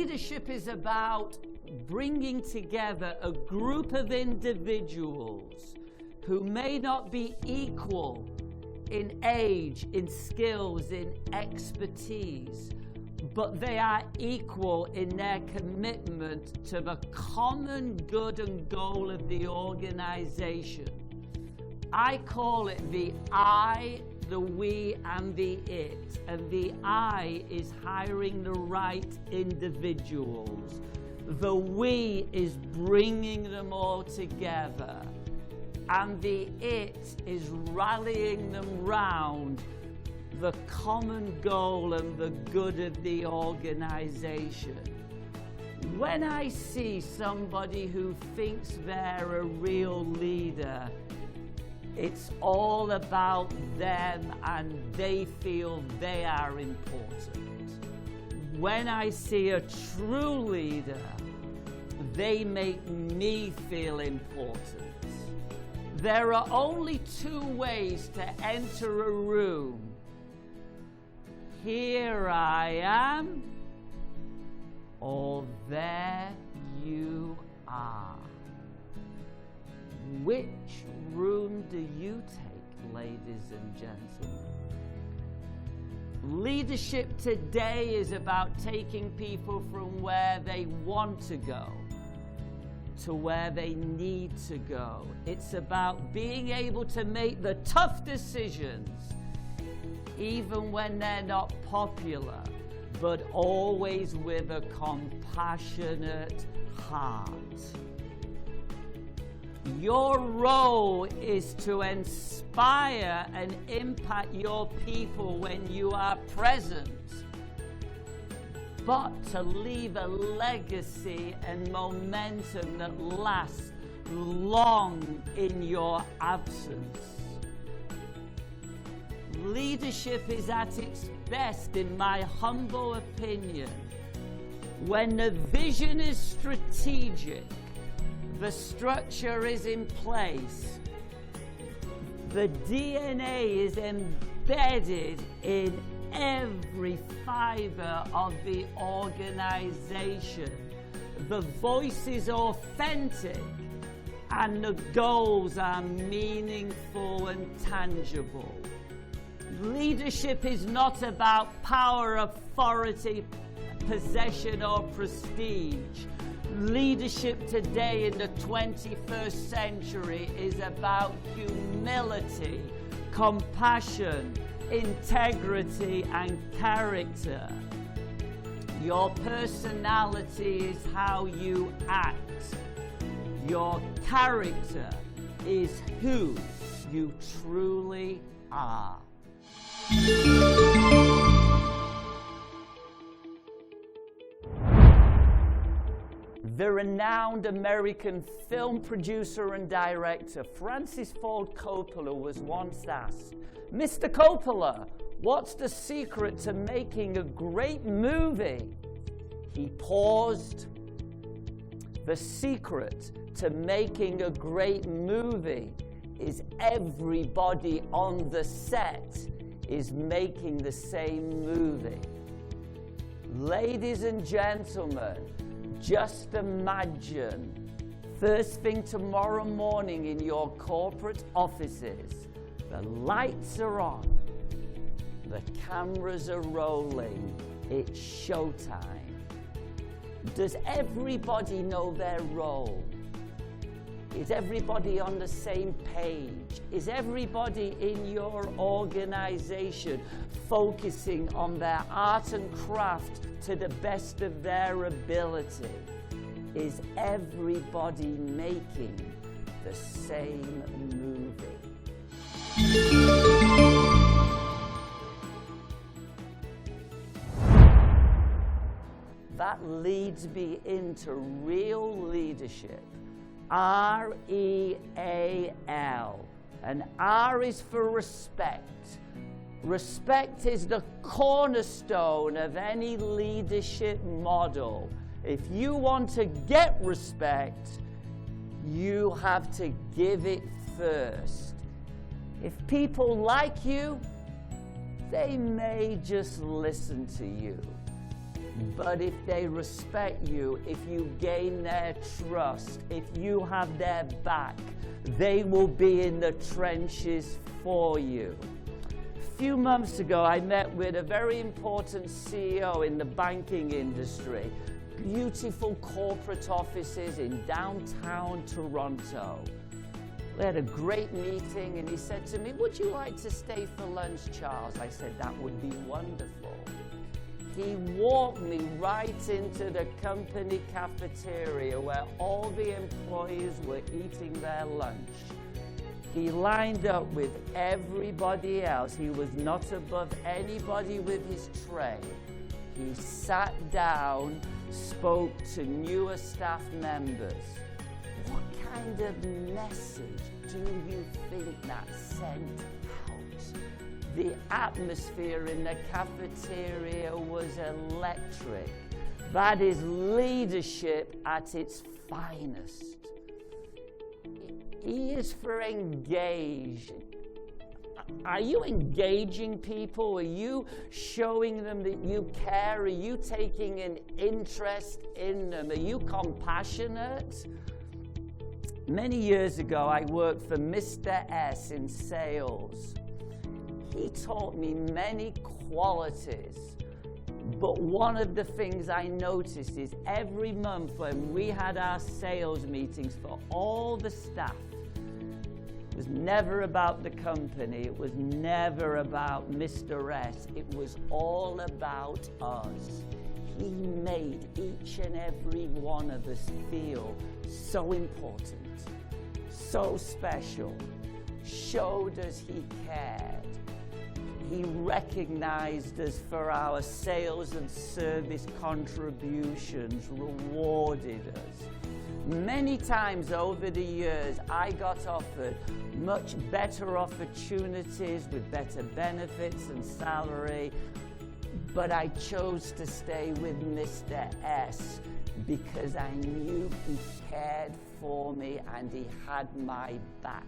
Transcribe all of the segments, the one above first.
Leadership is about bringing together a group of individuals who may not be equal in age, in skills, in expertise, but they are equal in their commitment to the common good and goal of the organization. I call it the I, the we, and the it. And the I is hiring the right individuals. The we is bringing them all together. And the it is rallying them round the common goal and the good of the organization. When I see somebody who thinks they're a real leader, it's all about them and they feel they are important. When I see a true leader, they make me feel important. There are only two ways to enter a room. Here I am, or there you are. Which room do you take, ladies and gentlemen? Leadership today is about taking people from where they want to go to where they need to go. It's about being able to make the tough decisions, even when they're not popular, but always with a compassionate heart. Your role is to inspire and impact your people when you are present, but to leave a legacy and momentum that lasts long in your absence. Leadership is at its best, in my humble opinion, when the vision is strategic, the structure is in place, the DNA is embedded in every fiber of the organization, the voice is authentic, and the goals are meaningful and tangible. Leadership is not about power, authority, possession, or prestige. Leadership today in the 21st century is about humility, compassion, integrity, and character. Your personality is how you act. Your character is who you truly are. The renowned American film producer and director Francis Ford Coppola was once asked, "Mr. Coppola, what's the secret to making a great movie?" He paused. "The secret to making a great movie is everybody on the set is making the same movie." Ladies and gentlemen, just imagine, first thing tomorrow morning in your corporate offices, the lights are on, the cameras are rolling, it's showtime. Does everybody know their role? Is everybody on the same page? Is everybody in your organization focusing on their art and craft to the best of their ability? Is everybody making the same movie? That leads me into real leadership. R-E-A-L. And R is for respect. Respect is the cornerstone of any leadership model. If you want to get respect, you have to give it first. If people like you, they may just listen to you. But if they respect you, if you gain their trust, if you have their back, they will be in the trenches for you. A few months ago, I met with a very important CEO in the banking industry. Beautiful corporate offices in downtown Toronto. We had a great meeting, and he said to me, "Would you like to stay for lunch, Charles?" I said, "That would be wonderful." He walked me right into the company cafeteria where all the employees were eating their lunch. He lined up with everybody else. He was not above anybody with his tray. He sat down, spoke to newer staff members. What kind of message do you think that sent out? The atmosphere in the cafeteria was electric. That is leadership at its finest. E is for engage. Are you engaging people? Are you showing them that you care? Are you taking an interest in them? Are you compassionate? Many years ago, I worked for Mr. S in sales. He taught me many qualities, but one of the things I noticed is every month when we had our sales meetings for all the staff, it was never about the company, it was never about Mr. S, it was all about us. He made each and every one of us feel so important, so special, showed us he cared. He recognized us for our sales and service contributions, rewarded us. Many times over the years, I got offered much better opportunities with better benefits and salary, but I chose to stay with Mr. S because I knew he cared for me and he had my back.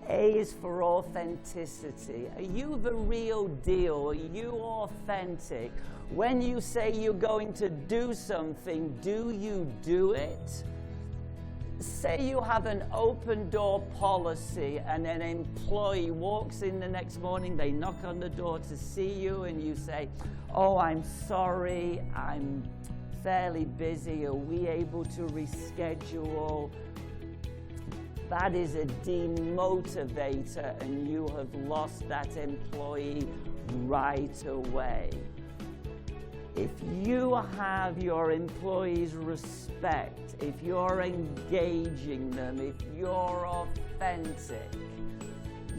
A is for authenticity. Are you the real deal? Are you authentic? When you say you're going to do something, do you do it? Say you have an open door policy and an employee walks in the next morning, they knock on the door to see you and you say, "Oh, I'm sorry, I'm fairly busy. Are we able to reschedule?" That is a demotivator and you have lost that employee right away. If you have your employees respect, if you're engaging them, if you're authentic,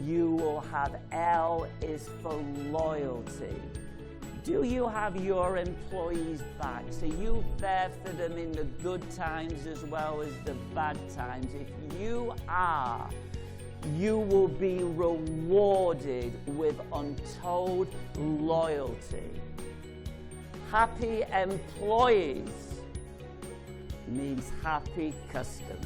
you will have L is for loyalty. Do you have your employees back? So you there for them in the good times as well as the bad times. If you are, you will be rewarded with untold loyalty. Happy employees means happy customers.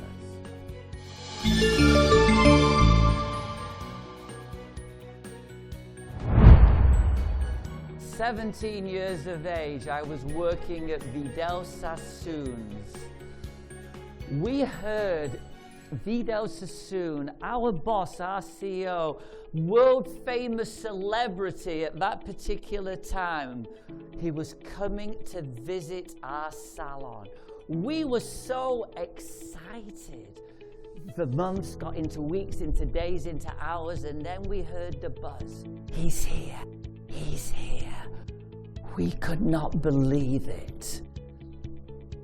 17 years of age, I was working at Vidal Sassoon's. We heard Vidal Sassoon, our boss, our CEO, world-famous celebrity at that particular time, he was coming to visit our salon. We were so excited. The months got into weeks, into days, into hours, and then we heard the buzz. He's here. He's here. We could not believe it.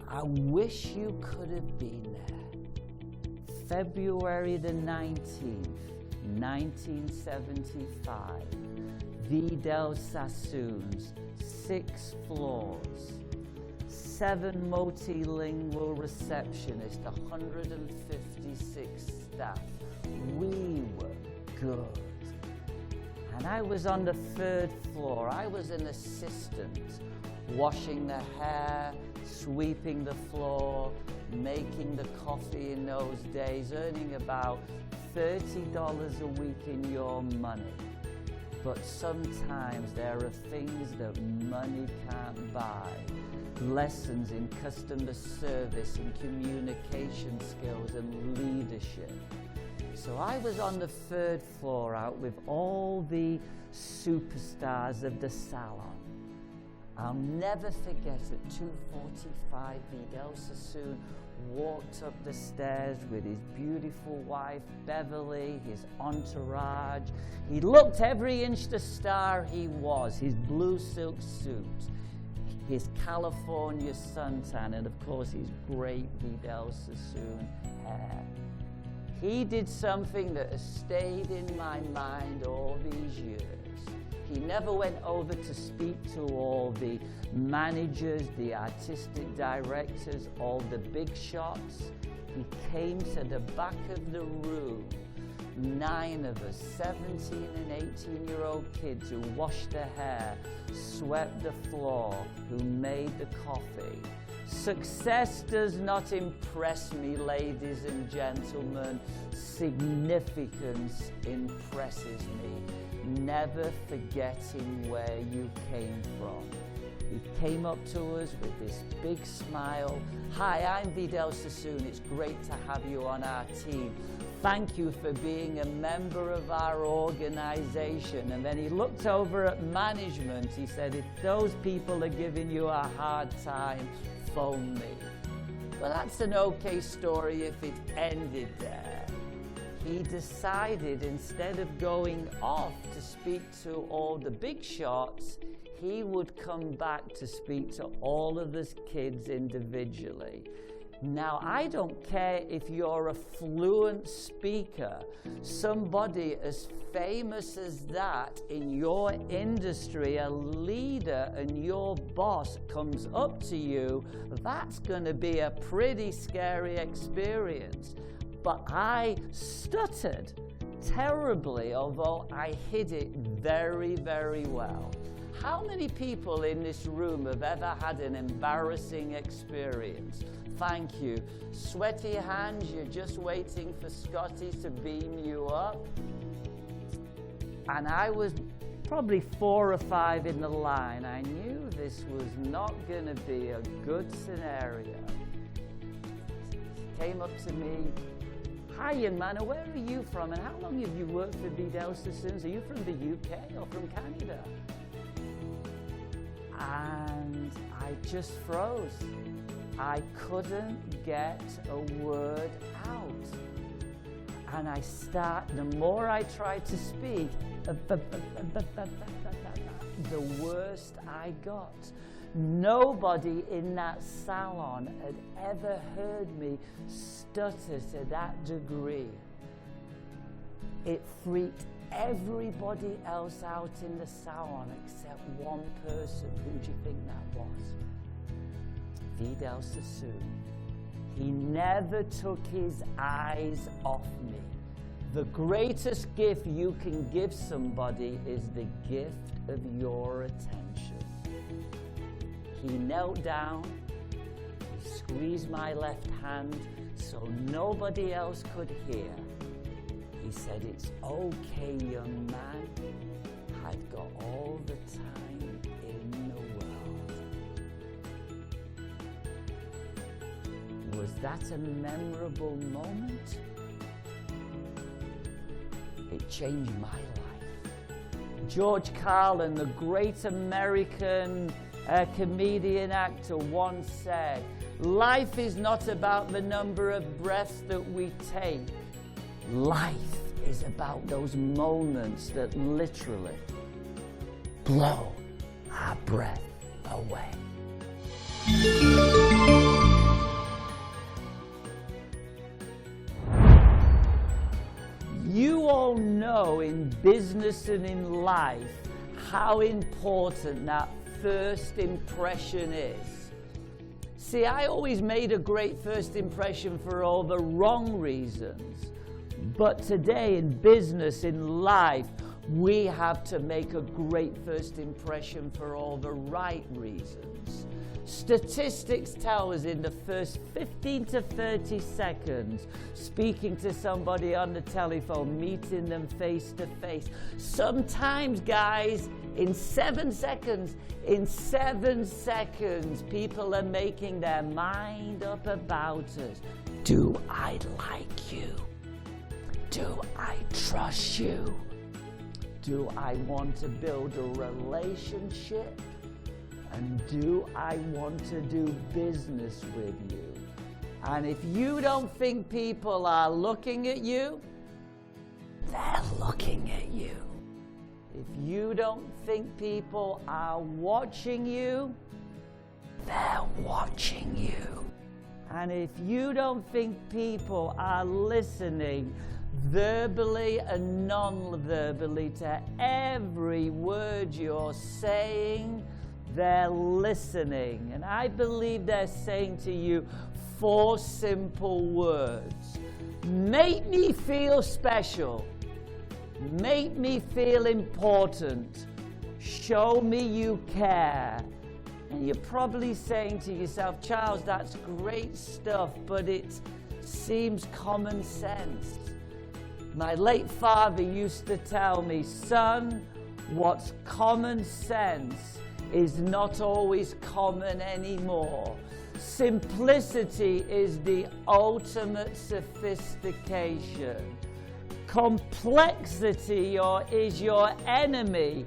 I wish you could have been there. February the 19th, 1975. Vidal Sassoon's, 6 floors, 7 multilingual receptionists, 156 staff. We were good. And I was on the 3rd floor. I was an assistant, washing the hair, sweeping the floor, making the coffee in those days, earning about $30 a week in your money. but sometimes there are things that money can't buy. Lessons in customer service and communication skills and leadership. So I was on the 3rd floor out with all the superstars of the salon. I'll never forget at 2:45, Vidal Sassoon walked up the stairs with his beautiful wife, Beverly, his entourage. He looked every inch the star he was, his blue silk suit, his California suntan, and of course his great Vidal Sassoon hair. He did something that has stayed in my mind all these years. He never went over to speak to all the managers, the artistic directors, all the big shots. He came to the back of the room. 9 of us, 17 and 18-year-old kids who washed their hair, swept the floor, who made the coffee. Success does not impress me, ladies and gentlemen. Significance impresses me. Never forgetting where you came from. He came up to us with this big smile. Hi, I'm Vidal Sassoon. It's great to have you on our team. Thank you for being a member of our organization. And then he looked over at management. He said, if those people are giving you a hard time, phone me. Well, that's an okay story if it ended there. He decided instead of going off to speak to all the big shots, he would come back to speak to all of us kids individually. Now, I don't care if you're a fluent speaker, somebody as famous as that in your industry, a leader, and your boss comes up to you, that's going to be a pretty scary experience. But I stuttered terribly, although I hid it very, very well. How many people in this room have ever had an embarrassing experience? Thank you. Sweaty hands, you're just waiting for Scotty to beam you up. And I was probably 4 or 5 in the line. I knew this was not going to be a good scenario. He came up to me. Hi, young man, where are you from and how long have you worked for Vidal Sassoon? Are you from the UK or from Canada? And I just froze. I couldn't get a word out. And the more I tried to speak, the worse I got. Nobody in that salon had ever heard me stutter to that degree. It freaked everybody else out in the salon except one person. Who do you think that was? Vidal Sassoon. He never took his eyes off me. The greatest gift you can give somebody is the gift of your attention. He knelt down, he squeezed my left hand so nobody else could hear. He said, it's okay, young man. I've got all the time in the world. Was that a memorable moment? It changed my life. George Carlin, the great American comedian actor, once said, life is not about the number of breaths that we take. Life is about those moments that literally blow our breath away. You all know in business and in life how important that first impression is. See, I always made a great first impression for all the wrong reasons. But today in business, in life, We have to make a great first impression for all the right reasons. Statistics tell us in the first 15 to 30 seconds, speaking to somebody on the telephone, meeting them face to face, sometimes, guys, in 7 seconds, people are making their mind up about us. Do I like you? Do I trust you? Do I want to build a relationship? And do I want to do business with you? And if you don't think people are looking at you, they're looking at you. If you don't think people are watching you, they're watching you. And if you don't think people are listening verbally and non-verbally to every word you're saying, they're listening. And I believe they're saying to you 4 simple words. Make me feel special. Make me feel important. Show me you care. And you're probably saying to yourself, Charles, that's great stuff, but it seems common sense. My late father used to tell me, son, what's common sense is not always common anymore. Simplicity is the ultimate sophistication. Complexity is your enemy.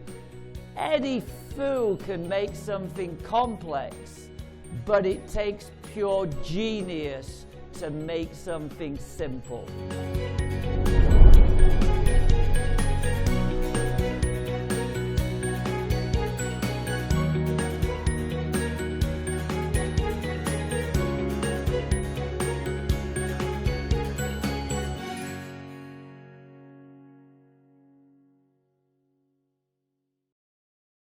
Any fool can make something complex, but it takes pure genius to make something simple.